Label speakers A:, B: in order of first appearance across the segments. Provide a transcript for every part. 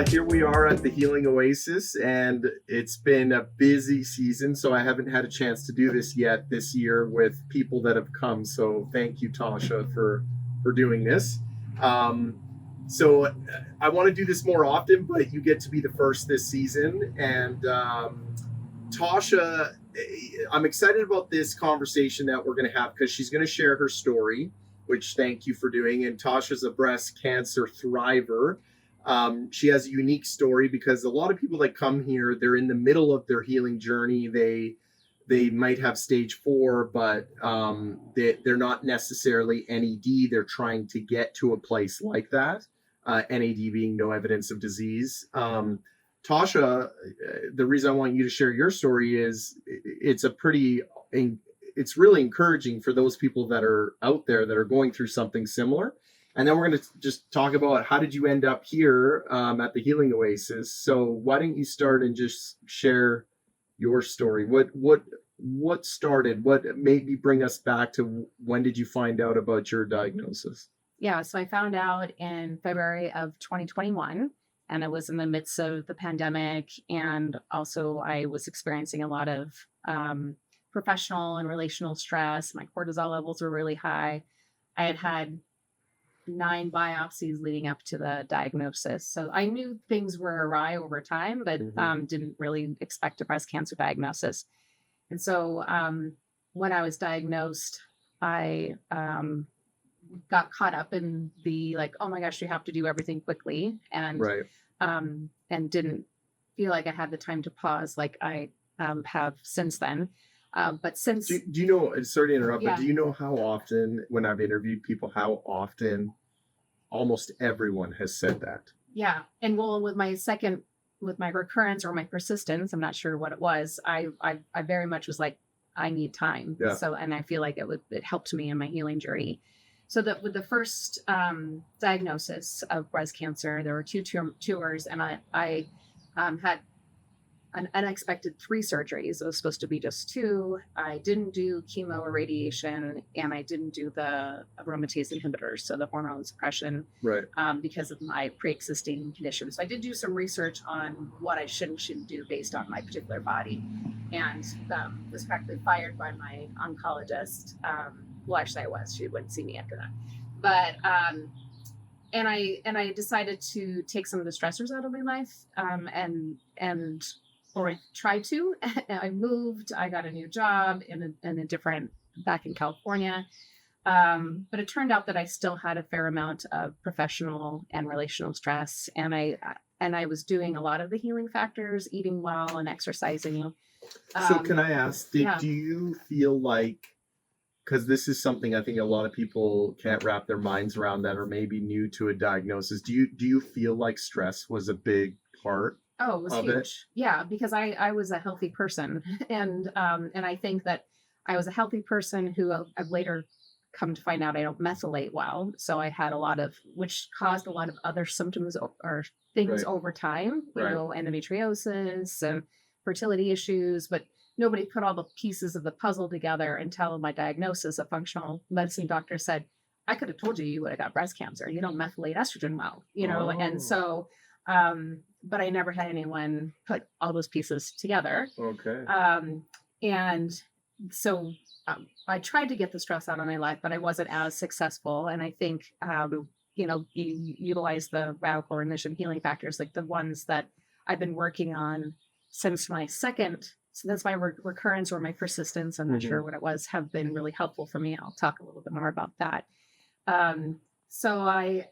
A: Here we are at the Healing Oasis, and it's been a busy season, so I haven't had a chance to do this yet this year with people that have come. So thank you, Tasha, for doing this. So I want to do this more often, but you get to be the first this season. And Tasha, I'm excited about this conversation that we're going to have because she's going to share her story, which thank you for doing. And Tasha's a breast cancer thriver. She has a unique story because a lot of people that come here, they're in the middle of their healing journey. They might have stage 4, but they're not necessarily NED. They're trying to get to a place like that. NAD being no evidence of disease. Tasha, the reason I want you to share your story is it's really encouraging for those people that are out there that are going through something similar. And then we're going to just talk about how did you end up here at the Healing Oasis. So why don't you start and just share your story? What started? What maybe bring us back to when did you find out about your diagnosis?
B: Yeah, so I found out in February of 2021, and it was in the midst of the pandemic. And also I was experiencing a lot of professional and relational stress. My cortisol levels were really high. I had 9 biopsies leading up to the diagnosis. So I knew things were awry over time, but didn't really expect a breast cancer diagnosis. And so when I was diagnosed, I got caught up in the oh my gosh, you have to do everything quickly. And and didn't feel like I had the time to pause like I have since then. But since
A: do you know, sorry to interrupt, but do you know how often, when I've interviewed people, how often almost everyone has said that?
B: Yeah. And well, with my recurrence or my persistence, I'm not sure what it was. I very much was like, I need time. Yeah. So, and I feel like it helped me in my healing journey. So that with the first diagnosis of breast cancer, there were 2 tumors, and I had an unexpected 3 surgeries. It was supposed to be just 2. I didn't do chemo or radiation, and I didn't do the aromatase inhibitors, so the hormone suppression, because of my pre-existing condition. So I did do some research on what I should and shouldn't do based on my particular body, and was practically fired by my oncologist. Well, actually, she wouldn't see me after that, but and I decided to take some of the stressors out of my life, or I tried to. I moved. I got a new job back in California. But it turned out that I still had a fair amount of professional and relational stress, and I was doing a lot of the healing factors, eating well and exercising.
A: So can I ask, do you feel like, because this is something I think a lot of people can't wrap their minds around that are maybe new to a diagnosis, do you feel like stress was a big part?
B: Oh, it was huge. Yeah, because I was a healthy person, and I think that I was a healthy person who I've later come to find out I don't methylate well. So I had which caused a lot of other symptoms or things over time, you know, endometriosis and fertility issues, but nobody put all the pieces of the puzzle together until my diagnosis. A functional medicine doctor said, I could have told you would have got breast cancer. You don't methylate estrogen well, you know, and so, but I never had anyone put all those pieces together.
A: Okay.
B: And so I tried to get the stress out of my life, but I wasn't as successful. And I think, you utilize the radical remission healing factors, like the ones that I've been working on since my second. So that's my recurrence or my persistence. I'm not sure what it was, have been really helpful for me. I'll talk a little bit more about that. So I,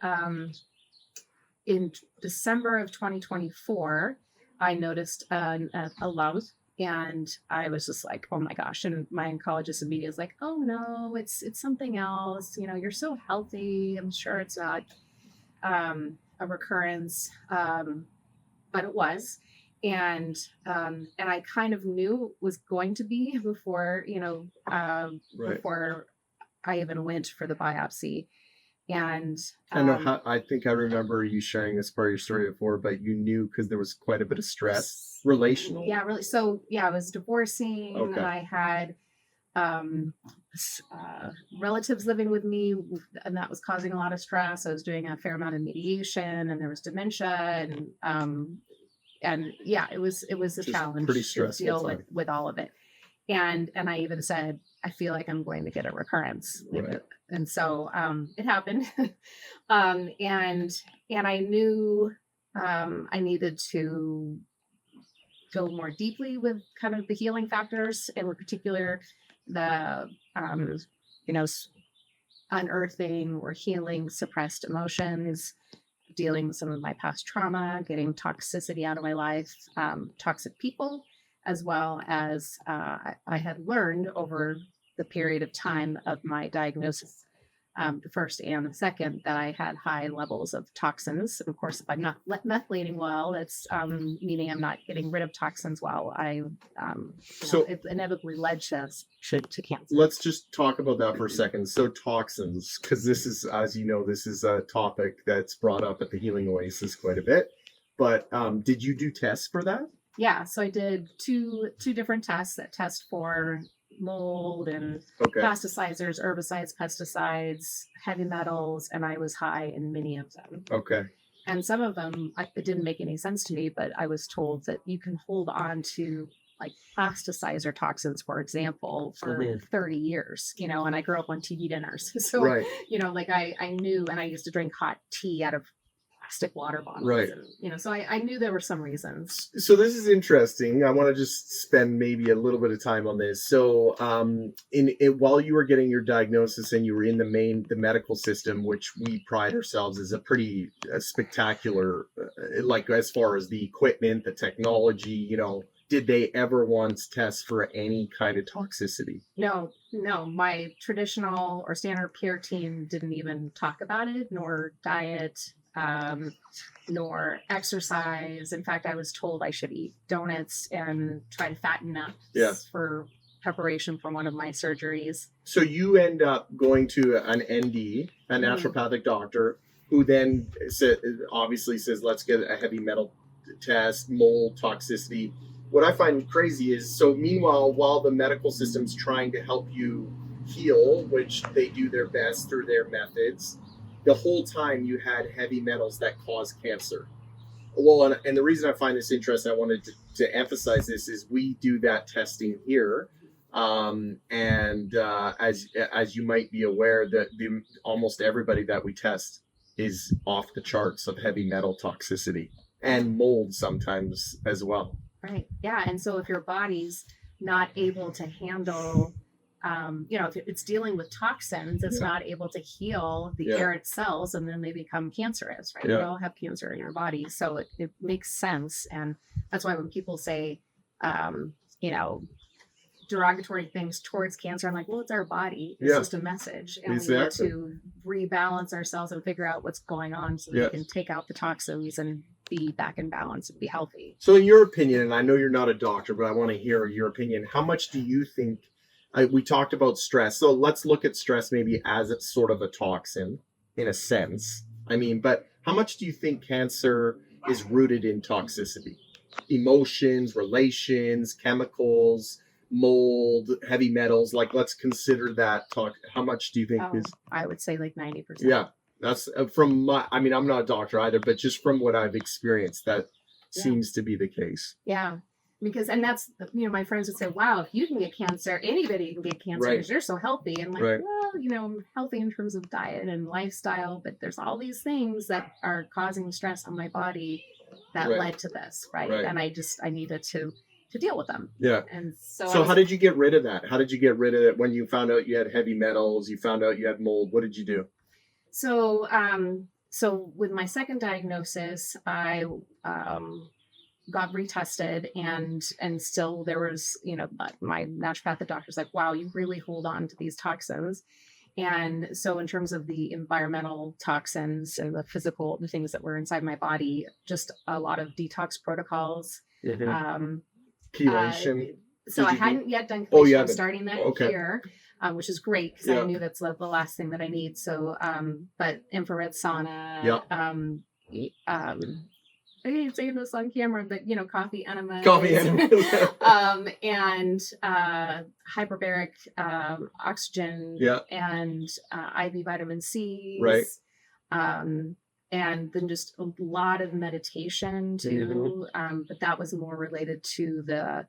B: in December of 2024, I noticed a lump, and I was just like, oh my gosh. And my oncologist immediately was like, oh no, it's something else. You know, you're so healthy. I'm sure it's not a recurrence. But it was. And I kind of knew it was going to be before, before I even went for the biopsy. And
A: I think I remember you sharing this part of your story before, but you knew because there was quite a bit of stress, relational.
B: Yeah, really. So yeah, I was divorcing. Okay. I had relatives living with me, and that was causing a lot of stress. I was doing a fair amount of mediation, and there was dementia, and yeah, it was a challenge
A: pretty
B: to
A: stressful
B: deal
A: time.
B: with all of it. And I even said, I feel like I'm going to get a recurrence.
A: Right.
B: And so it happened. And I knew I needed to go more deeply with kind of the healing factors, in particular, the, unearthing or healing suppressed emotions, dealing with some of my past trauma, getting toxicity out of my life, toxic people, as well as I had learned over the period of time of my diagnosis, the first and the second, that I had high levels of toxins. And of course, if I'm not methylating well, it's meaning I'm not getting rid of toxins well. It inevitably led to cancer.
A: Let's just talk about that for a second. So toxins, because this is, as you know, this is a topic that's brought up at the Healing Oasis quite a bit. But did you do tests for that?
B: Yeah, so I did two different tests that test for mold and plasticizers, herbicides, pesticides, heavy metals, and I was high in many of them.
A: Okay.
B: And some of them, it didn't make any sense to me, but I was told that you can hold on to like plasticizer toxins, for example, for 30 years, and I grew up on TV dinners. So,
A: right.
B: I knew, and I used to drink hot tea out of plastic water bottles.
A: Right.
B: And, so I knew there were some reasons.
A: So this is interesting. I want to just spend maybe a little bit of time on this. So while you were getting your diagnosis and you were in the medical system, which we pride ourselves as a pretty spectacular, like as far as the equipment, the technology, did they ever once test for any kind of toxicity?
B: No. My traditional or standard peer team didn't even talk about it, nor diet, nor exercise. In fact, I was told I should eat donuts and try to fatten up for preparation for one of my surgeries.
A: So you end up going to an ND, a naturopathic doctor, who then obviously says, let's get a heavy metal test, mold, toxicity. What I find crazy is, so meanwhile, while the medical system's trying to help you heal, which they do their best through their methods, the whole time you had heavy metals that cause cancer. Well, and the reason I find this interesting, I wanted to emphasize this, is we do that testing here. As you might be aware, that almost everybody that we test is off the charts of heavy metal toxicity and mold sometimes as well.
B: Right. Yeah. And so if your body's not able to handle, if it's dealing with toxins, it's not able to heal the errant cells, and then they become cancerous, right? You all have cancer in your body. So it makes sense. And that's why when people say, derogatory things towards cancer, I'm like, well, it's our body. It's just a message. And we need to rebalance ourselves and figure out what's going on so that we can take out the toxins and be back in balance and be healthy.
A: So in your opinion, and I know you're not a doctor, but I want to hear your opinion, how much do you think, we talked about stress, so let's look at stress maybe as it's sort of a toxin in a sense. But how much do you think cancer is rooted in toxicity? Emotions, relations, chemicals, mold, heavy metals, like let's consider that how much do you think is?
B: I would say like 90%.
A: Yeah, that's from my, I'm not a doctor either, but just from what I've experienced, that seems to be the case.
B: Yeah, because, and that's, my friends would say, wow, if you can get cancer, anybody can get cancer because you're so healthy. And like, well, I'm healthy in terms of diet and lifestyle, but there's all these things that are causing stress on my body that led to this, right? And I needed to deal with them. Yeah. And so
A: how did you get rid of that? How did you get rid of it when you found out you had heavy metals, you found out you had mold? What did you do?
B: So, with my second diagnosis, I got retested, and still there was, my naturopathic doctor's like, wow, you really hold on to these toxins. And so in terms of the environmental toxins and the things that were inside my body, just a lot of detox protocols.
A: Chelation.
B: I hadn't yet done chelation. I'm starting that here, which is great because I knew that's the last thing that I need. So, but infrared sauna, hate saying this on camera, but coffee enemas.
A: Coffee enemas.
B: And hyperbaric oxygen.
A: Yeah.
B: And IV vitamin C.
A: Right.
B: And then just a lot of meditation too. But that was more related to the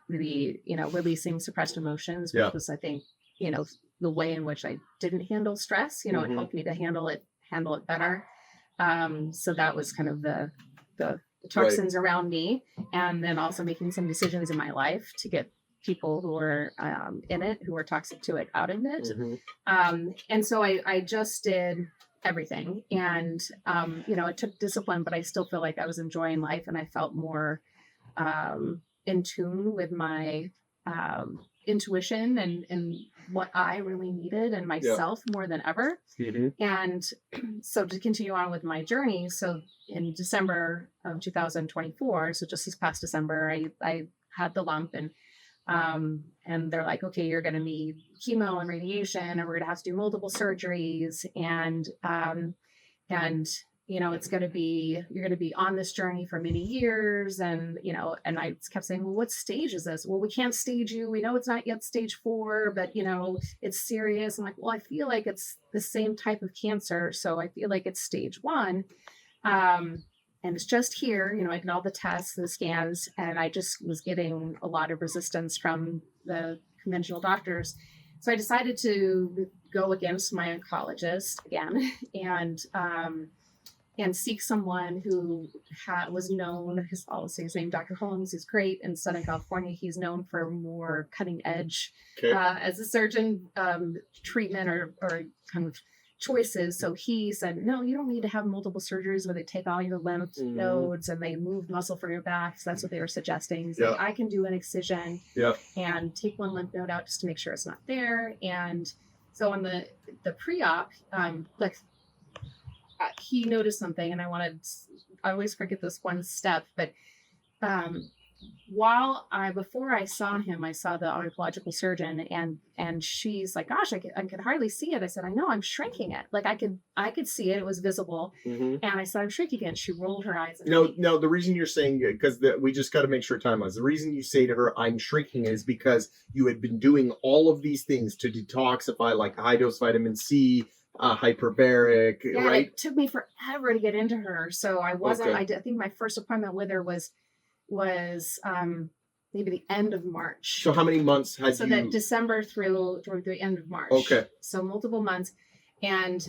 B: releasing suppressed emotions, which was, I think, the way in which I didn't handle stress. It helped me to handle it better. So that was kind of the toxins around me, and then also making some decisions in my life to get people who were in it, who were toxic to it, out of it. And so I just did everything, and it took discipline, but I still feel like I was enjoying life, and I felt more in tune with my intuition and what I really needed and myself more than ever. And so to continue on with my journey, so in December of 2024, so just this past December, I had the lump, and they're like, okay, you're going to need chemo and radiation, and we're going to have to do multiple surgeries, and it's going to be, you're going to be on this journey for many years. And, and I kept saying, well, what stage is this? Well, we can't stage you. We know it's not yet stage 4, but it's serious. I'm like, well, I feel like it's the same type of cancer. So I feel like it's stage 1. And it's just here, I did all the tests, the scans, and I just was getting a lot of resistance from the conventional doctors. So I decided to go against my oncologist again and seek someone who was known, I'll say his name, Dr. Holmes, is great in Southern California. He's known for more cutting edge as a surgeon treatment or kind of choices. So he said, no, you don't need to have multiple surgeries where they take all your lymph nodes and they move muscle from your back. So that's what they were suggesting. So I can do an excision and take one lymph node out just to make sure it's not there. And so on the pre-op, he noticed something, and I always forget this one step, but before I saw him, I saw the oncological surgeon, and she's like, gosh, I could hardly see it. I said, I know, I'm shrinking it. Like I could see it. It was visible. And I said, I'm shrinking it. She rolled her eyes.
A: No, the reason you're saying it, because we just got to make sure time was, the reason you say to her, I'm shrinking, is because you had been doing all of these things to detoxify, like high dose vitamin C, hyperbaric, right?
B: It took me forever to get into her. So I wasn't, I think my first appointment with her was maybe the end of March.
A: So how many months had you?
B: So that December through the end of March.
A: Okay.
B: So multiple months. And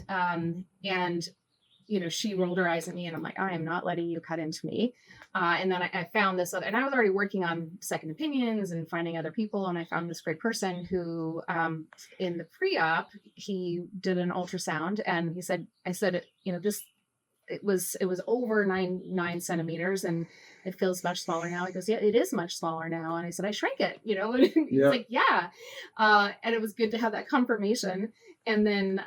B: she rolled her eyes at me, and I'm like, I am not letting you cut into me. And then I found this other, and I was already working on second opinions and finding other people. And I found this great person who, in the pre-op, he did an ultrasound, and he said, it was over 9 centimeters, and it feels much smaller now. He goes, yeah, it is much smaller now. And I said, I shrank it, and he's like, yeah. And it was good to have that confirmation. And then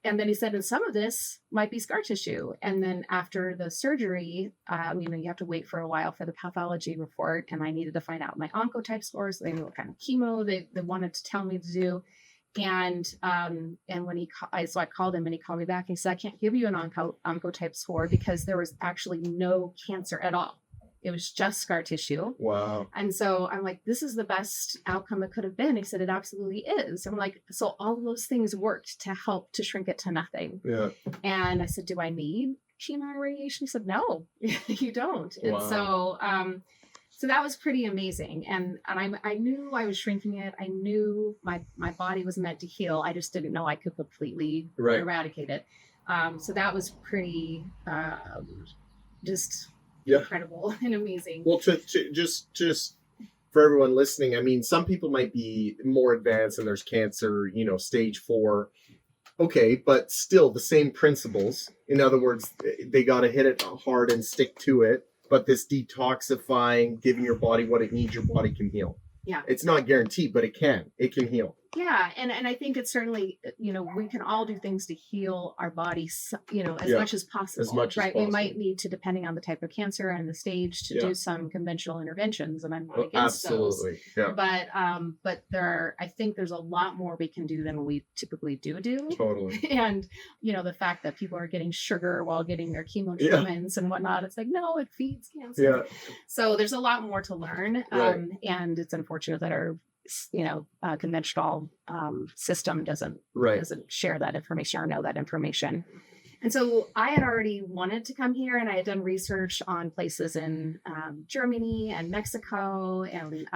B: he said, and some of this might be scar tissue. And then after the surgery, you have to wait for a while for the pathology report. And I needed to find out my oncotype scores. They knew what kind of chemo they wanted to tell me to do. And when I called him, and he called me back. And he said, I can't give you an oncotype score because there was actually no cancer at all. It was just scar tissue.
A: Wow.
B: And so I'm like, this is the best outcome it could have been. He said, it absolutely is. I'm like, so all of those things worked to help to shrink it to nothing.
A: Yeah.
B: And I said, do I need chemo and radiation? He said, no, you don't. Wow. And so that was pretty amazing. And I knew I was shrinking it. I knew my body was meant to heal. I just didn't know I could completely eradicate it. So that was pretty incredible and amazing.
A: Well, to just for everyone listening, I mean, some people might be more advanced and there's cancer, stage 4. Okay, but still the same principles. In other words, they got to hit it hard and stick to it. But this detoxifying, giving your body what it needs, your body can heal.
B: Yeah.
A: It's not guaranteed, but it can. It can heal.
B: Yeah, and I think it's certainly, we can all do things to heal our bodies, as
A: Yeah,
B: much as possible.
A: as much as
B: right? We
A: possible.
B: might need to, depending on the type of cancer and the stage, to
A: Yeah.
B: do some conventional interventions, and I'm not
A: Oh,
B: against those.
A: absolutely. Yeah,
B: But I think there's a lot more we can do than we typically do.
A: totally.
B: And the fact that people are getting sugar while getting their chemo
A: Yeah.
B: treatments and whatnot, it's like, no, it feeds cancer.
A: Yeah,
B: So there's a lot more to learn.
A: Right.
B: And it's unfortunate that our conventional system doesn't
A: right.
B: share that information or know that information. And so I had already wanted to come here, and I had done research on places in Germany and Mexico, and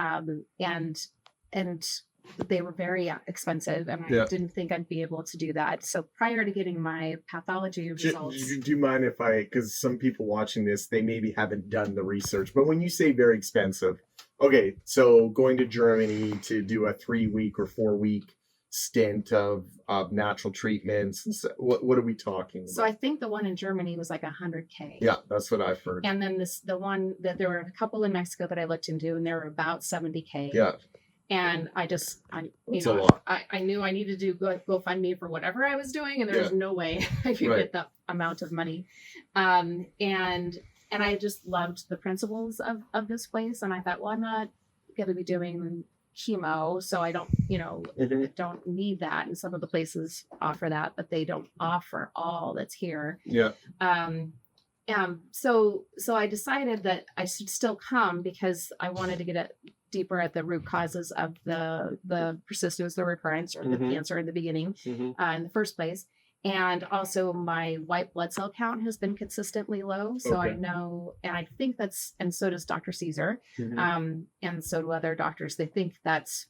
B: they were very expensive, and I didn't think I'd be able to do that. So prior to getting my pathology results,
A: Do you mind if because some people watching this, they maybe haven't done the research, but when you say very expensive, okay, so going to Germany to do a 3-week or 4-week stint of natural treatments, what are we talking about?
B: So I think the one in Germany was like $100K.
A: Yeah, that's what I've heard.
B: And then the one that there were a couple in Mexico that I looked into, and they were about $70K.
A: Yeah.
B: And I
A: It's a lot.
B: I knew I needed to go fund me for whatever I was doing, and there was no way I could get that amount of money. And I just loved the principles of this place, and I thought, well, I'm not going to be doing chemo, so I don't, don't need that. And some of the places offer that, but they don't offer all that's here.
A: Yeah.
B: So I decided that I should still come because I wanted to get deeper at the root causes of the persistence, the recurrence, or the cancer in the beginning, in the first place. And also my white blood cell count has been consistently low. So I know, and I think and so does Dr. Caesar. And so do other doctors. They think that's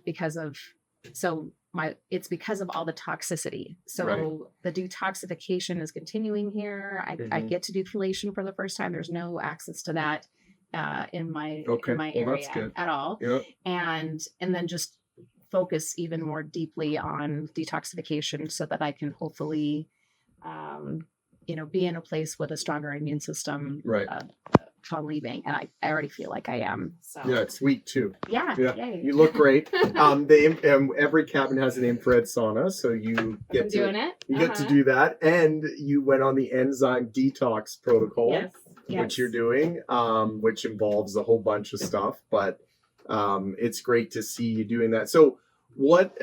B: because of all the toxicity. So the detoxification is continuing here. I get to do chelation for the first time. There's no access to that in my area at all.
A: Yep.
B: And then just focus even more deeply on detoxification so that I can hopefully be in a place with a stronger immune system upon leaving. And I already feel like I am. So
A: yeah, it's week 2.
B: Yeah. Yay.
A: You look great. Every cabin has an infrared sauna, so you get to do that, and you went on the enzyme detox protocol.
B: Yes.
A: Which you're doing, which involves a whole bunch of stuff, but it's great to see you doing that. So what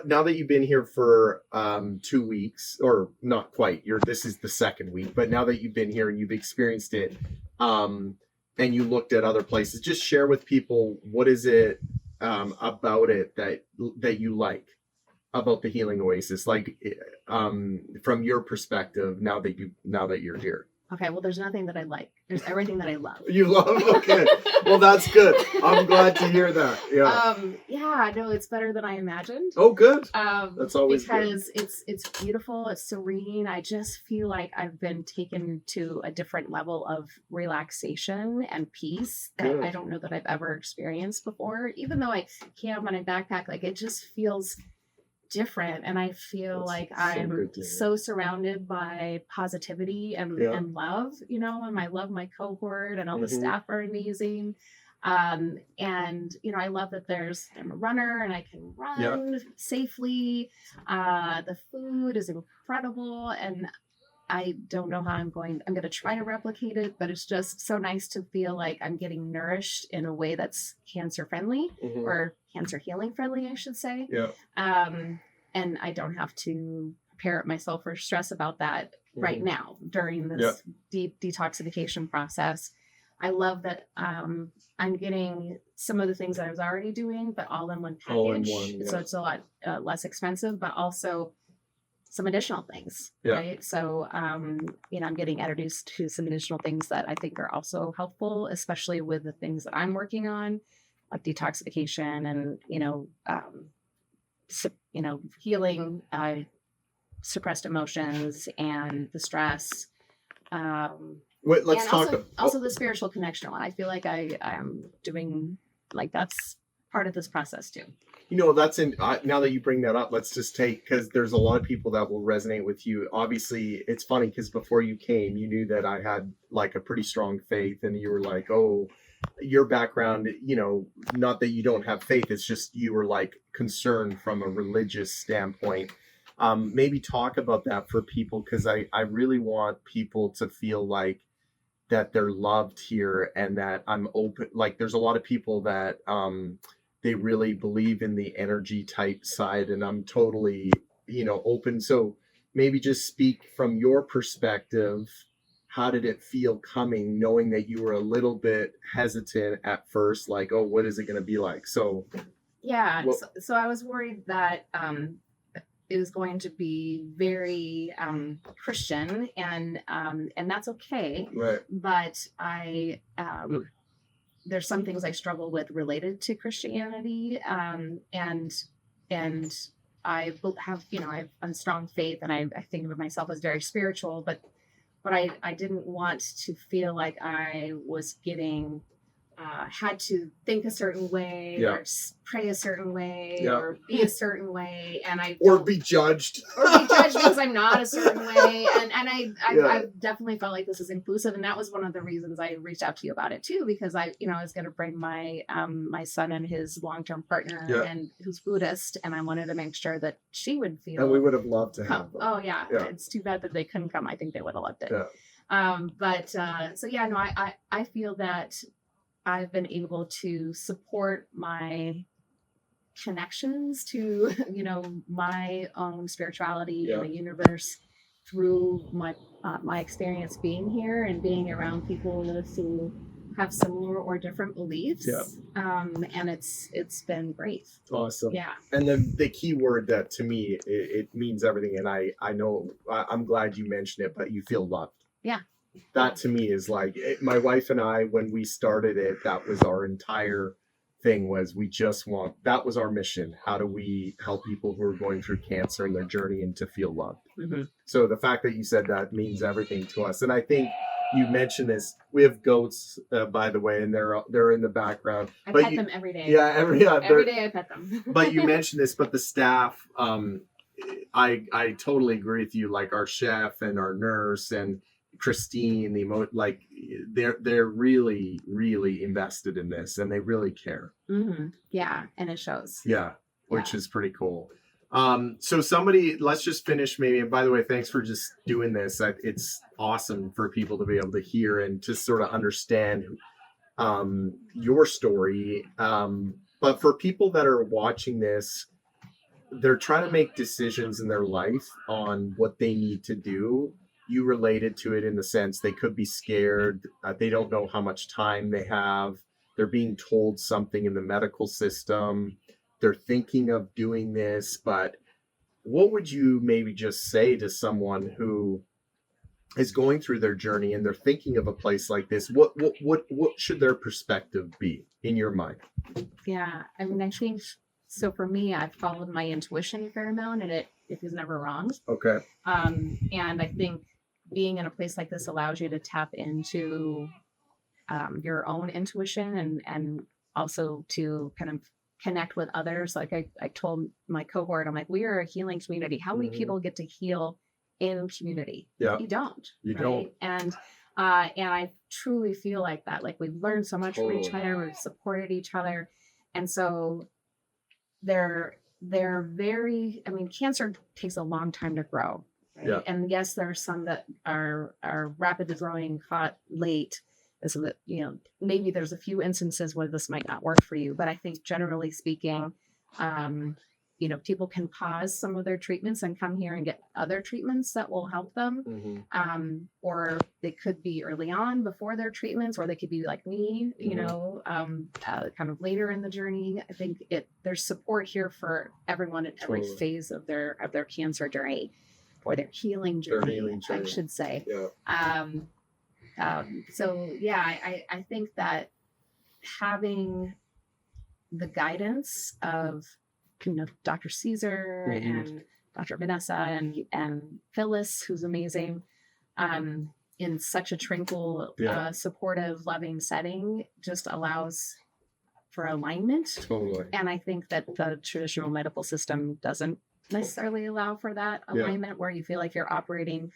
A: now that you've been here for 2 weeks, or not quite, this is the 2nd week, but now that you've been here and you've experienced it, and you looked at other places, just share with people, what is it about it that you like about the Healing Oasis, like from your perspective now that you're here?
B: Okay, well, there's nothing that I like. There's everything that I love.
A: You love? Okay. Well, that's good. I'm glad to hear that. Yeah.
B: Yeah, no, it's better than I imagined.
A: Oh, good. That's always
B: because good. It's beautiful. It's serene. I just feel like I've been taken to a different level of relaxation and peace that I don't know that I've ever experienced before. Even though I camp and I backpack, like it just feels different, and I feel like I'm so surrounded by positivity and love, and I love my cohort, and all the staff are amazing, and I love that I'm a runner and I can run safely. The food is incredible, and I don't know how I'm going to try to replicate it, but it's just so nice to feel like I'm getting nourished in a way that's cancer friendly, or cancer healing friendly, I should say. Yeah. And I don't have to prepare myself or stress about that right now during this deep detoxification process. I love that I'm getting some of the things that I was already doing, but all in one package. All in one, so it's a lot less expensive, but also some additional things, right? So, I'm getting introduced to some additional things that I think are also helpful, especially with the things that I'm working on, like detoxification and, healing suppressed emotions and the stress.
A: Let's talk.
B: Also the spiritual connection one. I feel like I'm doing, like, that's part of this process too.
A: That's now that you bring that up, let's just take, because there's a lot of people that will resonate with you. Obviously, it's funny because before you came, you knew that I had like a pretty strong faith, and you were like, oh, your background, not that you don't have faith, it's just you were like concerned from a religious standpoint. Maybe talk about that for people, because I really want people to feel like that they're loved here, and that I'm open. Like there's a lot of people that they really believe in the energy type side, and I'm totally open. So maybe just speak from your perspective. How did it feel coming, knowing that you were a little bit hesitant at first, like, oh, what is it going to be like? So
B: yeah, so I was worried that it was going to be very Christian, and that's okay.
A: Right.
B: But there's some things I struggle with related to Christianity, and I have I have a strong faith, and I think of myself as very spiritual, but I didn't want to feel like I was getting had to think a certain way, or pray a certain way, or be a certain way, and
A: or be judged
B: because I'm not a certain way, and I definitely felt like this is inclusive, and that was one of the reasons I reached out to you about it too, because I was going to bring my my son and his long-term partner, and who's Buddhist, and I wanted to make sure that she would feel.
A: And we would have loved to have them.
B: Oh yeah, it's too bad that they couldn't come. I think they would have loved it. I feel that I've been able to support my connections to, my own spirituality in the universe through my experience being here and being around people who have similar or different beliefs. And it's been great.
A: Awesome.
B: Yeah.
A: And the key word that to me, it means everything. And I know, I'm glad you mentioned it, but you feel loved.
B: Yeah.
A: That to me is like, my wife and I, when we started it, that was our entire thing, was that was our mission. How do we help people who are going through cancer and their journey, and to feel loved? Mm-hmm. So the fact that you said that means everything to us. And I think you mentioned this. We have goats, by the way, and they're in the background.
B: I pet them every day.
A: Yeah, every
B: day I pet them.
A: But you mentioned this, but the staff, I totally agree with you. Like our chef and our nurse and Christine, they're really, really invested in this, and they really care.
B: Mm-hmm. Yeah, and it shows.
A: Yeah, which is pretty cool. So let's just finish maybe. And by the way, thanks for just doing this. It's awesome for people to be able to hear and to sort of understand your story. But for people that are watching this, they're trying to make decisions in their life on what they need to do. You related to it in the sense they could be scared. They don't know how much time they have. They're being told something in the medical system. They're thinking of doing this, but what would you maybe just say to someone who is going through their journey and they're thinking of a place like this? What should their perspective be in your mind?
B: Yeah, I mean, I think so. For me, I've followed my intuition a fair amount, and it was never wrong.
A: Okay.
B: And I think being in a place like this allows you to tap into your own intuition, and also to kind of connect with others. Like I told my cohort, I'm like, we are a healing community. How many people get to heal in community?
A: Yeah.
B: You don't.
A: You don't.
B: And I truly feel like that. Like we've learned so much from each other. We've supported each other. And so they're very, cancer takes a long time to grow. Right?
A: Yeah.
B: And yes, there are some that are rapidly growing, caught late. So that, maybe there's a few instances where this might not work for you, but I think generally speaking, people can pause some of their treatments and come here and get other treatments that will help them. Mm-hmm. Or they could be early on before their treatments, or they could be like me, kind of later in the journey. I think there's support here for everyone at every phase of their cancer journey, or their healing journey, I should say.
A: Yeah.
B: I think that having the guidance of Dr. Caesar and Dr. Vanessa and Phyllis, who's amazing, in such a tranquil, supportive, loving setting, just allows for alignment.
C: Totally.
B: And I think that the traditional medical system doesn't necessarily allow for that alignment where you feel like you're operating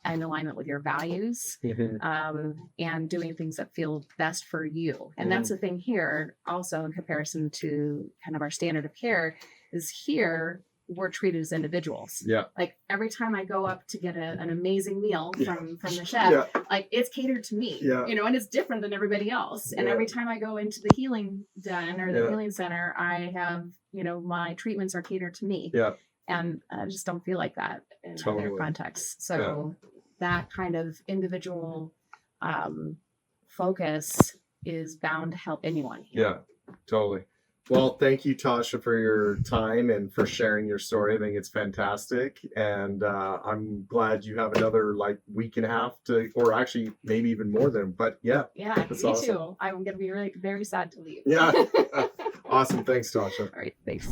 B: in alignment with your values and doing things that feel best for you. And that's the thing here also in comparison to kind of our standard of care is here we're treated as individuals.
C: Yeah.
B: Like every time I go up to get an amazing meal from the chef, like it's catered to me, you know, and it's different than everybody else. And every time I go into the healing den or the healing center, I have, you know, my treatments are catered to me.
C: Yeah.
B: And I just don't feel like that in other contexts. So that kind of individual focus is bound to help anyone.
C: Yeah, totally.
A: Well, thank you, Tasha, for your time and for sharing your story. I think it's fantastic. And I'm glad you have another like week and a half to, or actually maybe even more than, but yeah.
B: Yeah,
A: that's
B: me
A: awesome.
B: too. I'm going to be really very sad to leave.
A: Yeah. Awesome. Thanks, Tasha.
B: All right. Thanks.